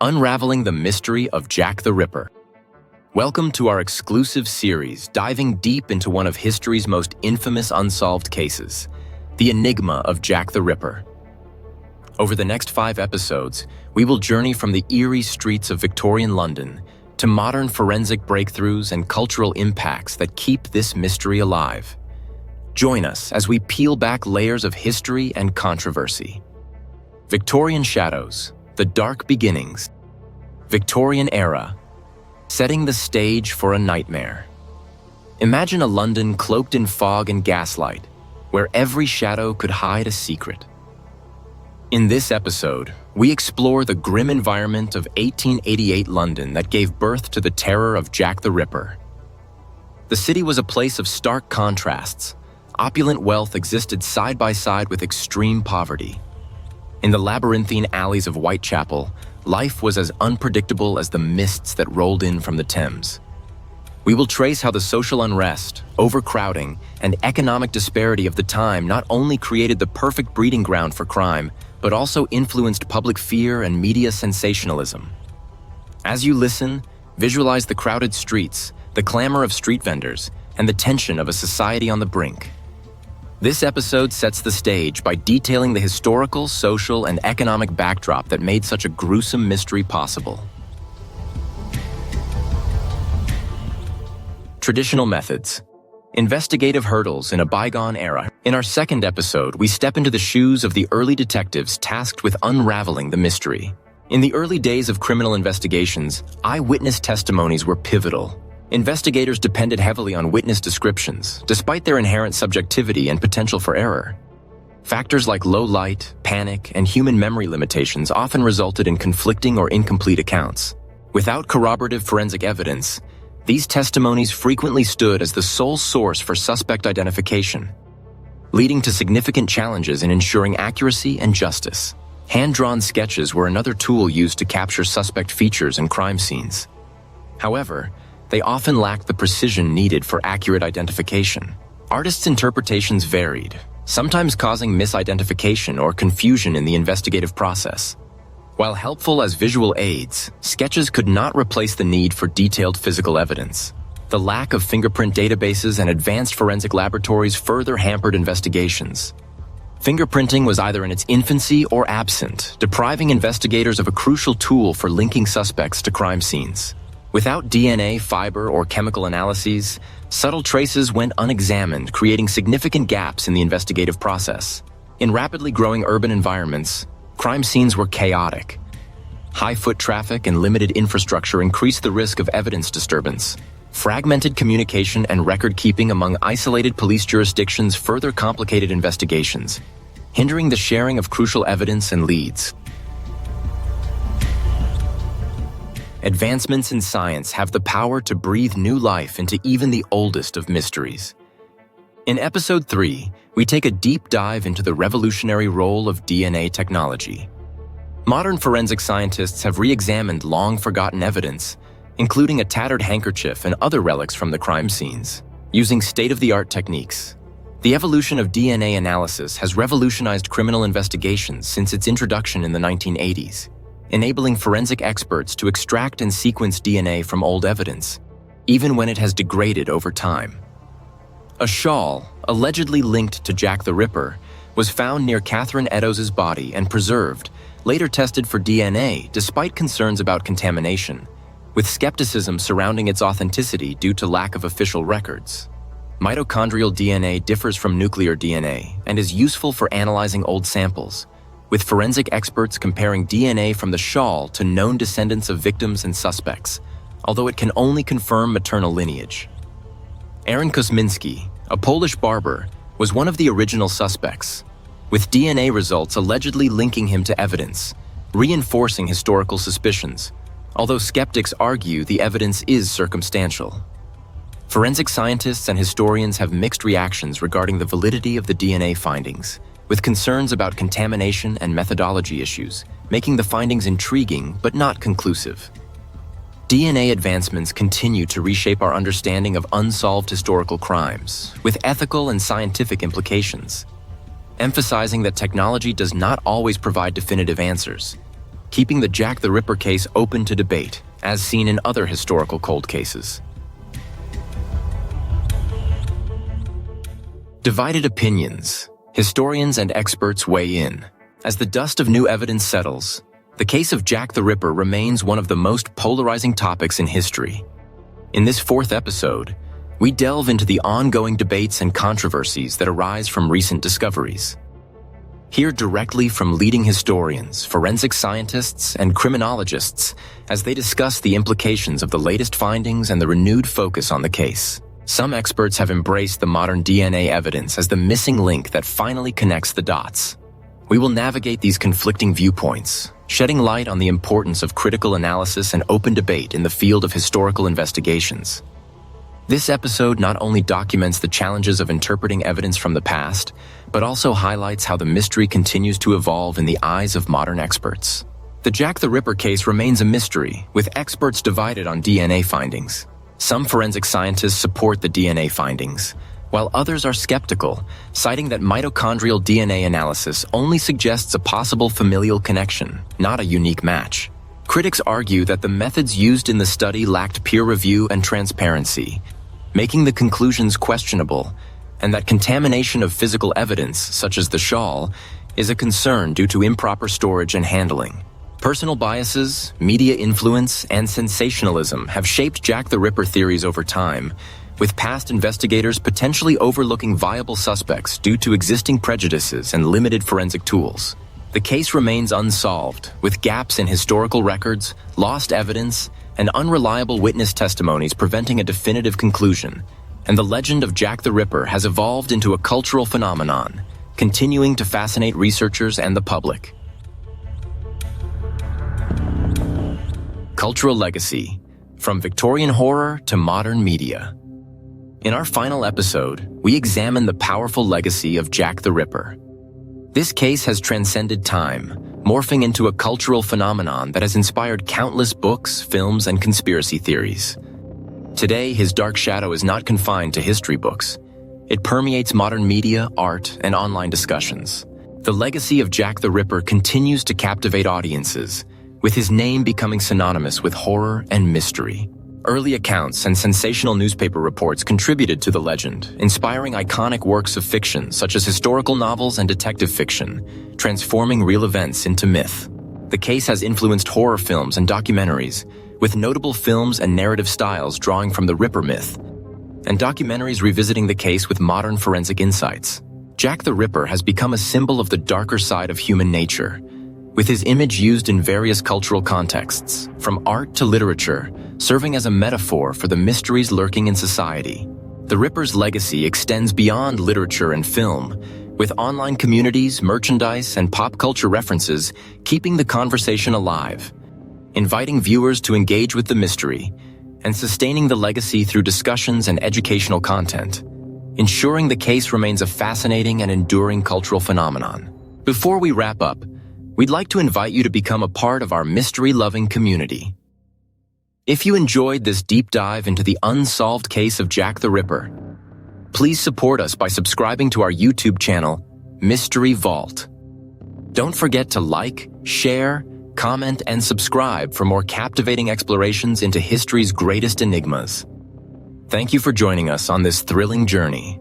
Unraveling the Mystery of Jack the Ripper. Welcome to our exclusive series diving deep into one of history's most infamous unsolved cases, the enigma of Jack the Ripper. Over the next 5 episodes, we will journey from the eerie streets of Victorian London to modern forensic breakthroughs and cultural impacts that keep this mystery alive. Join us as we peel back layers of history and controversy. Victorian shadows, the dark beginnings. Victorian era, setting the stage for a nightmare. Imagine a London cloaked in fog and gaslight, where every shadow could hide a secret. In this episode, we explore the grim environment of 1888 London that gave birth to the terror of Jack the Ripper. The city was a place of stark contrasts. Opulent wealth existed side by side with extreme poverty. In the labyrinthine alleys of Whitechapel, life was as unpredictable as the mists that rolled in from the Thames. We will trace how the social unrest, overcrowding, and economic disparity of the time not only created the perfect breeding ground for crime, but also influenced public fear and media sensationalism. As you listen, visualize the crowded streets, the clamor of street vendors, and the tension of a society on the brink. This episode sets the stage by detailing the historical, social, and economic backdrop that made such a gruesome mystery possible. Traditional methods. Investigative hurdles in a bygone era. In our second episode, we step into the shoes of the early detectives tasked with unraveling the mystery. In the early days of criminal investigations, eyewitness testimonies were pivotal. Investigators depended heavily on witness descriptions, despite their inherent subjectivity and potential for error. Factors like low light, panic, and human memory limitations often resulted in conflicting or incomplete accounts. Without corroborative forensic evidence, these testimonies frequently stood as the sole source for suspect identification, leading to significant challenges in ensuring accuracy and justice. Hand-drawn sketches were another tool used to capture suspect features and crime scenes. However, they often lacked the precision needed for accurate identification. Artists' interpretations varied, sometimes causing misidentification or confusion in the investigative process. While helpful as visual aids, sketches could not replace the need for detailed physical evidence. The lack of fingerprint databases and advanced forensic laboratories further hampered investigations. Fingerprinting was either in its infancy or absent, depriving investigators of a crucial tool for linking suspects to crime scenes. Without DNA, fiber, or chemical analyses, subtle traces went unexamined, creating significant gaps in the investigative process. In rapidly growing urban environments, crime scenes were chaotic. High foot traffic and limited infrastructure increased the risk of evidence disturbance. Fragmented communication and record-keeping among isolated police jurisdictions further complicated investigations, hindering the sharing of crucial evidence and leads. Advancements in science have the power to breathe new life into even the oldest of mysteries. In Episode 3, we take a deep dive into the revolutionary role of DNA technology. Modern forensic scientists have re-examined long-forgotten evidence, including a tattered handkerchief and other relics from the crime scenes, using state-of-the-art techniques. The evolution of DNA analysis has revolutionized criminal investigations since its introduction in the 1980s. Enabling forensic experts to extract and sequence DNA from old evidence, even when it has degraded over time. A shawl, allegedly linked to Jack the Ripper, was found near Catherine Eddowes' body and preserved, later tested for DNA despite concerns about contamination, with skepticism surrounding its authenticity due to lack of official records. Mitochondrial DNA differs from nuclear DNA and is useful for analyzing old samples, with forensic experts comparing DNA from the shawl to known descendants of victims and suspects, although it can only confirm maternal lineage. Aaron Kosminski, a Polish barber, was one of the original suspects, with DNA results allegedly linking him to evidence, reinforcing historical suspicions, although skeptics argue the evidence is circumstantial. Forensic scientists and historians have mixed reactions regarding the validity of the DNA findings, with concerns about contamination and methodology issues, making the findings intriguing but not conclusive. DNA advancements continue to reshape our understanding of unsolved historical crimes, with ethical and scientific implications, emphasizing that technology does not always provide definitive answers. keeping the Jack the Ripper case open to debate, as seen in other historical cold cases. Divided opinions. Historians and experts weigh in. As the dust of new evidence settles, the case of Jack the Ripper remains one of the most polarizing topics in history. In this fourth episode, we delve into the ongoing debates and controversies that arise from recent discoveries. Hear directly from leading historians, forensic scientists, and criminologists as they discuss the implications of the latest findings and the renewed focus on the case. Some experts have embraced the modern DNA evidence as the missing link that finally connects the dots. We will navigate these conflicting viewpoints, shedding light on the importance of critical analysis and open debate in the field of historical investigations. This episode not only documents the challenges of interpreting evidence from the past, but also highlights how the mystery continues to evolve in the eyes of modern experts. The Jack the Ripper case remains a mystery, with experts divided on DNA findings. Some forensic scientists support the DNA findings, while others are skeptical, citing that mitochondrial DNA analysis only suggests a possible familial connection, not a unique match. Critics argue that the methods used in the study lacked peer review and transparency, making the conclusions questionable, and that contamination of physical evidence, such as the shawl, is a concern due to improper storage and handling. Personal biases, media influence, and sensationalism have shaped Jack the Ripper theories over time, with past investigators potentially overlooking viable suspects due to existing prejudices and limited forensic tools. The case remains unsolved, with gaps in historical records, lost evidence, and unreliable witness testimonies preventing a definitive conclusion, and the legend of Jack the Ripper has evolved into a cultural phenomenon, continuing to fascinate researchers and the public. Cultural legacy, from Victorian horror to modern media. In our final episode, we examine the powerful legacy of Jack the Ripper. This case has transcended time, morphing into a cultural phenomenon that has inspired countless books, films, and conspiracy theories. Today, his dark shadow is not confined to history books. It permeates modern media, art, and online discussions. The legacy of Jack the Ripper continues to captivate audiences, with his name becoming synonymous with horror and mystery. Early accounts and sensational newspaper reports contributed to the legend, inspiring iconic works of fiction such as historical novels and detective fiction, transforming real events into myth. The case has influenced horror films and documentaries, with notable films and narrative styles drawing from the Ripper myth, and documentaries revisiting the case with modern forensic insights. Jack the Ripper has become a symbol of the darker side of human nature, with his image used in various cultural contexts, from art to literature, serving as a metaphor for the mysteries lurking in society. The Ripper's legacy extends beyond literature and film, with online communities, merchandise, and pop culture references keeping the conversation alive, inviting viewers to engage with the mystery, and sustaining the legacy through discussions and educational content, ensuring the case remains a fascinating and enduring cultural phenomenon. Before we wrap up, we'd like to invite you to become a part of our mystery-loving community. If you enjoyed this deep dive into the unsolved case of Jack the Ripper, please support us by subscribing to our YouTube channel, Mystery Vault. Don't forget to like, share, comment, and subscribe for more captivating explorations into history's greatest enigmas. Thank you for joining us on this thrilling journey.